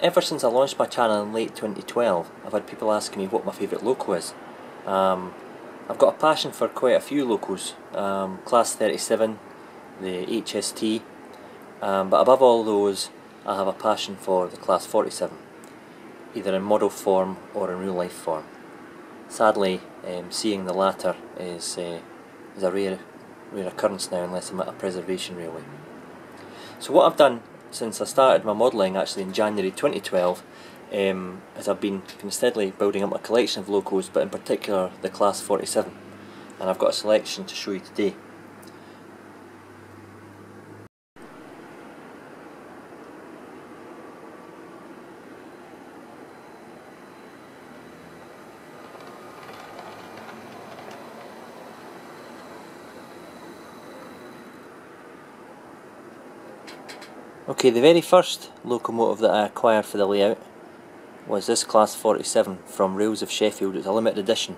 Ever since I launched my channel in late 2012, I've had people asking me what my favourite loco is. I've got a passion for quite a few locos, Class 37, the HST, but above all those I have a passion for the Class 47, either in model form or in real life form. Sadly, seeing the latter is a rare occurrence now, unless I'm at a preservation railway. So what I've done since I started my modelling actually in January 2012 is I've been steadily building up a collection of locos, but in particular the Class 47, and I've got a selection to show you today. Okay, the very first locomotive that I acquired for the layout was this Class 47 from Rails of Sheffield. It's a limited edition.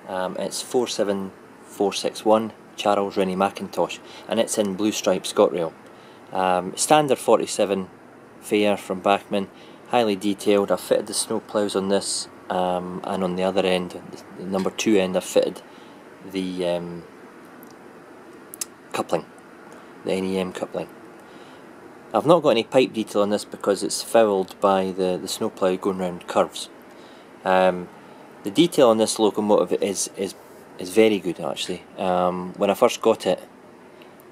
It's 47461 Charles Rennie Mackintosh, and it's in blue stripe ScotRail. Standard 47 fare from Bachmann, highly detailed. I've fitted the snow ploughs on this, and on the other end, the number 2 end, I've fitted the coupling, the NEM coupling. I've not got any pipe detail on this because it's fouled by the snowplough going round curves. The detail on this locomotive is very good actually. When I first got it,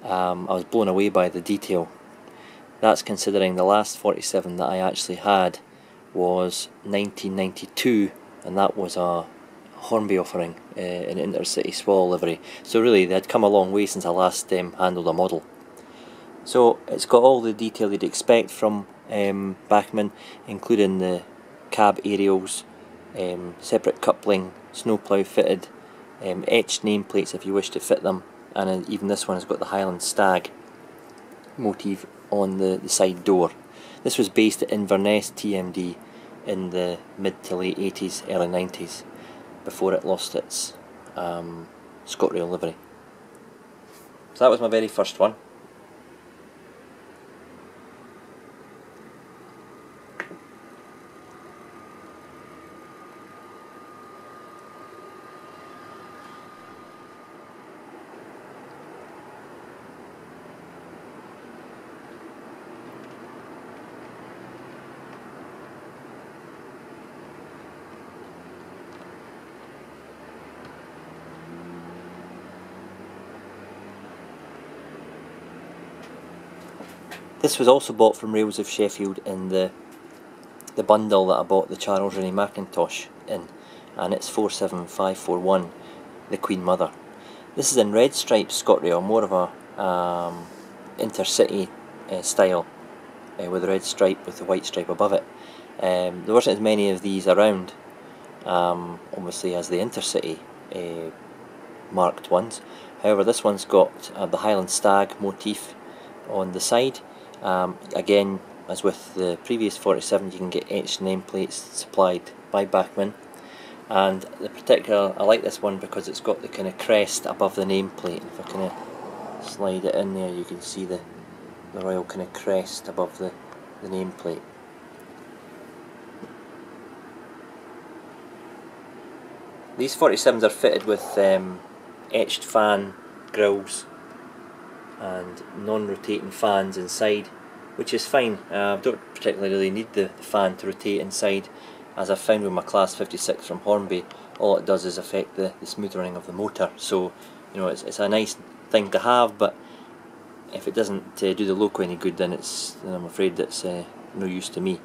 I was blown away by the detail. That's considering the last 47 that I actually had was 1992, and that was a Hornby offering in Intercity Swallow livery. So really they had come a long way since I last handled a model. So it's got all the detail you'd expect from Bachmann, including the cab aerials, separate coupling, snowplough fitted, etched nameplates if you wish to fit them, and even this one has got the Highland Stag motif on the side door. This was based at Inverness TMD in the mid to late 80s, early 90s, before it lost its ScotRail livery. So that was my very first one. This was also bought from Rails of Sheffield in the bundle that I bought the Charles Rennie Mackintosh in, and it's 47541, the Queen Mother. This is in red stripe ScotRail, more of a intercity style, with a red stripe with the white stripe above it. There wasn't as many of these around, obviously, as the intercity marked ones. However, this one's got the Highland Stag motif on the side. Again, as with the previous 47, you can get etched nameplates supplied by Bachmann, and the particular, I like this one because it's got the kind of crest above the nameplate. If I kind of slide it in there, you can see the royal kind of crest above the nameplate. These 47s are fitted with etched fan grills and non-rotating fans inside, which is fine. I don't particularly need the fan to rotate inside, as I've found with my Class 56 from Hornby. All it does is affect the smooth running of the motor, so you know it's a nice thing to have, but if it doesn't do the loco any good, then I'm afraid that's no use to me.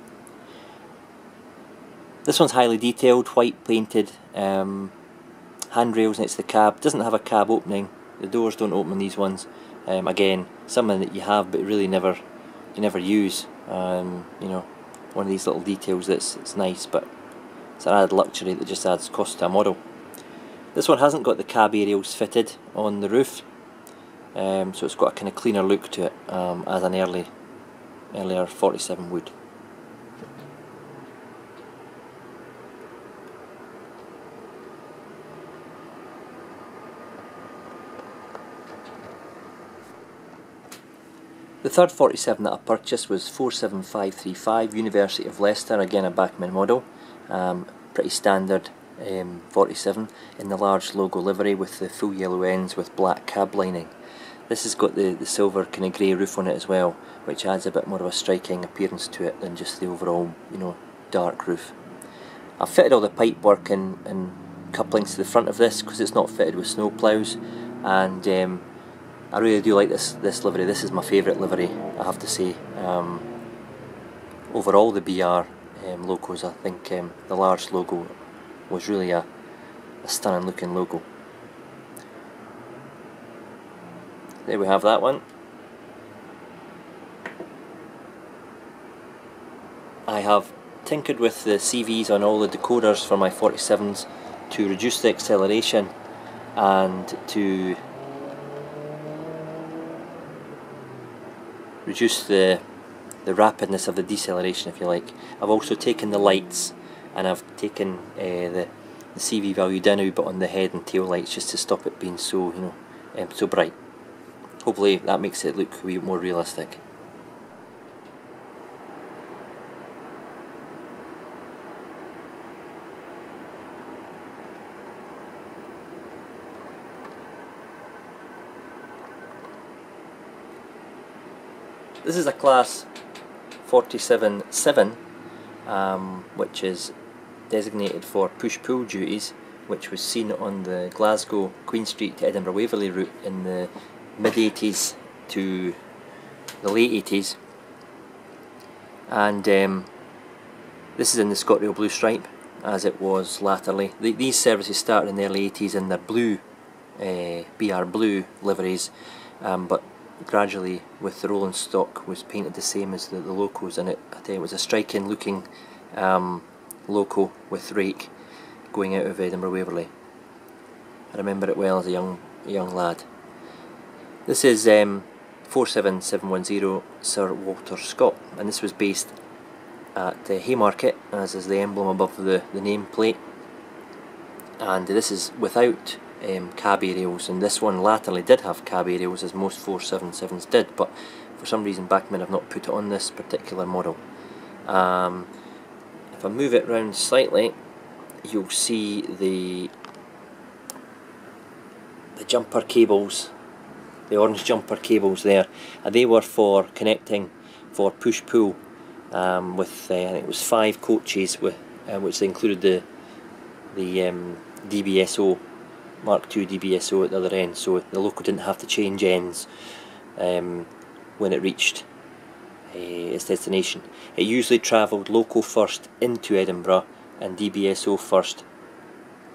This one's highly detailed, white painted, handrails next to the cab. Doesn't have a cab opening, the doors don't open on these ones. Again, something that you have but really never use. You know, one of these little details it's nice, but it's an added luxury that just adds cost to a model. This one hasn't got the cab aerials fitted on the roof, so it's got a kind of cleaner look to it, as an earlier 47 would. The third 47 that I purchased was 47535 University of Leicester, again a Bachmann model, pretty standard 47 in the large logo livery with the full yellow ends with black cab lining. This has got the silver kind of grey roof on it as well, which adds a bit more of a striking appearance to it than just the overall, you know, dark roof. I've fitted all the pipe work and couplings to the front of this because it's not fitted with snow ploughs, and I really do like this livery. This is my favourite livery, I have to say. Overall the BR logos, I think the large logo was really a stunning looking logo. There we have that one. I have tinkered with the CVs on all the decoders for my 47s to reduce the acceleration and to reduce the rapidness of the deceleration, if you like. I've also taken the lights and I've taken the CV value down a wee bit on the head and tail lights just to stop it being so, you know, so bright. Hopefully that makes it look a wee bit more realistic. This is a class 47-7, which is designated for push-pull duties, which was seen on the Glasgow Queen Street to Edinburgh Waverley route in the mid-80s to the late 80s, and this is in the ScotRail blue stripe as it was latterly. These services started in the early 80s in their blue BR blue liveries, but gradually with the rolling stock was painted the same as the locos, and it was a striking looking loco with rake going out of Edinburgh Waverley. I remember it well as a young lad. This is 47710 Sir Walter Scott, and this was based at Haymarket, as is the emblem above the nameplate, and this is without cab aerials, and this one latterly did have cab aerials, as most 477s did, but for some reason Bachmann have not put it on this particular model. If I move it round slightly, you'll see the jumper cables, the orange jumper cables there, and they were for connecting for push-pull with I think it was 5 coaches, with which included the DBSO Mark II DBSO at the other end, so the loco didn't have to change ends when it reached its destination. It usually travelled loco first into Edinburgh and DBSO first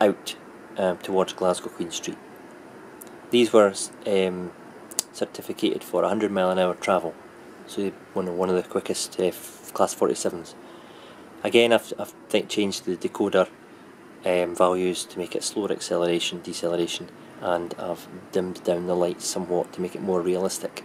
out towards Glasgow Queen Street. These were certificated for 100 mph travel, so one of the quickest class 47s. Again, I've changed the decoder values to make it slower acceleration, deceleration, and I've dimmed down the lights somewhat to make it more realistic.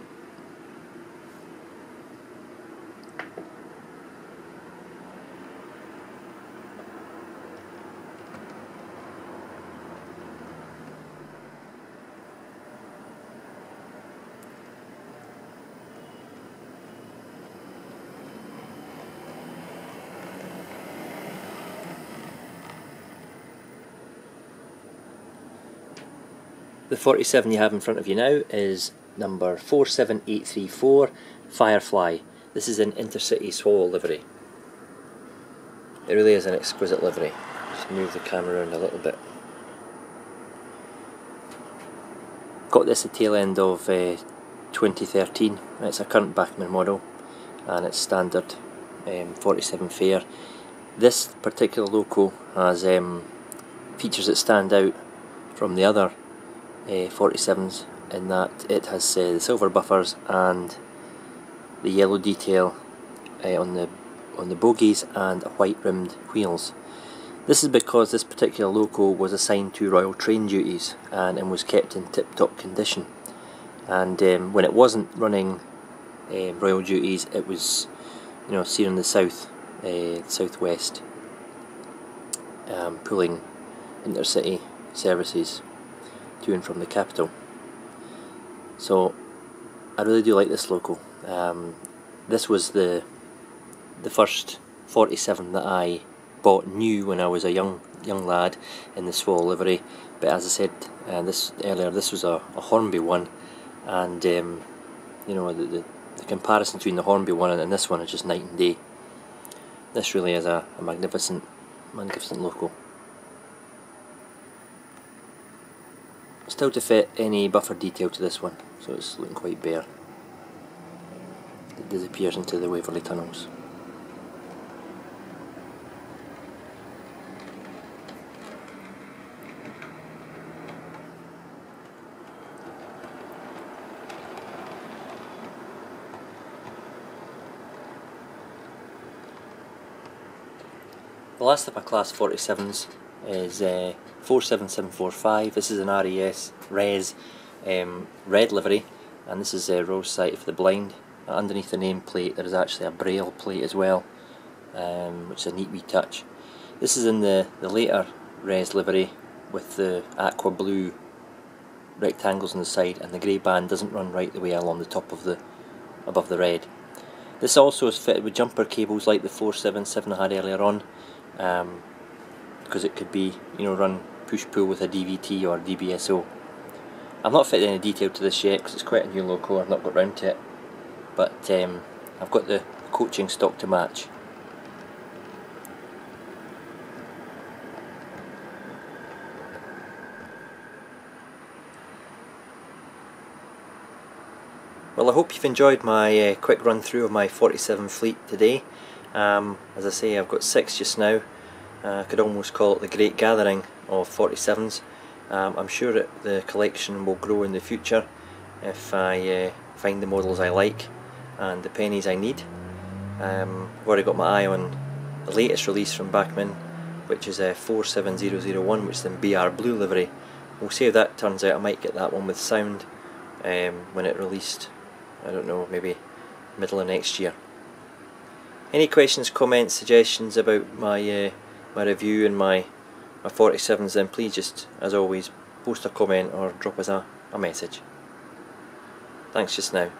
The 47 you have in front of you now is number 47834 Firefly. This is an intercity swallow livery. It really is an exquisite livery. Just move the camera around a little bit. Got this at the tail end of 2013. It's a current Bachmann model and it's standard 47 fare. This particular loco has features that stand out from the other 47s in that it has the silver buffers and the yellow detail on the bogies and white rimmed wheels. This is because this particular loco was assigned to Royal Train duties and was kept in tip-top condition, and when it wasn't running Royal duties, it was, you know, seen in the southwest, pulling intercity services to and from the capital. So I really do like this loco. This was the first 47 that I bought new when I was a young lad in the Swallow livery. But as I said earlier, this was a Hornby one, and you know, the comparison between the Hornby one and this one is just night and day. This really is a magnificent loco. Still to fit any buffer detail to this one, so it's looking quite bare. It disappears into the Waverley tunnels. The last of my class 47s is 47745. This is an res red livery, and this is rose sight for the blind. Underneath the nameplate there is actually a braille plate as well, which is a neat wee touch. This is in the later res livery with the aqua blue rectangles on the side, and the grey band doesn't run right the way along the top of above the red. This also is fitted with jumper cables like the 477 I had earlier on, because it could be, you know, run push-pull with a DVT or DBSO. I've not fitted any detail to this yet because it's quite a new loco. I've not got round to it, but I've got the coaching stock to match. Well, I hope you've enjoyed my quick run through of my 47 fleet today. As I say, I've got 6 just now. I could almost call it the great gathering of 47s. I'm sure that the collection will grow in the future if I find the models I like and the pennies I need. I've already got my eye on the latest release from Bachmann, which is 47001, which is in BR Blue livery. We'll see how that turns out. I might get that one with sound when it released, I don't know, maybe middle of next year. Any questions, comments, suggestions about my my review and my 47s, then please just, as always, post a comment or drop us a message. Thanks just now.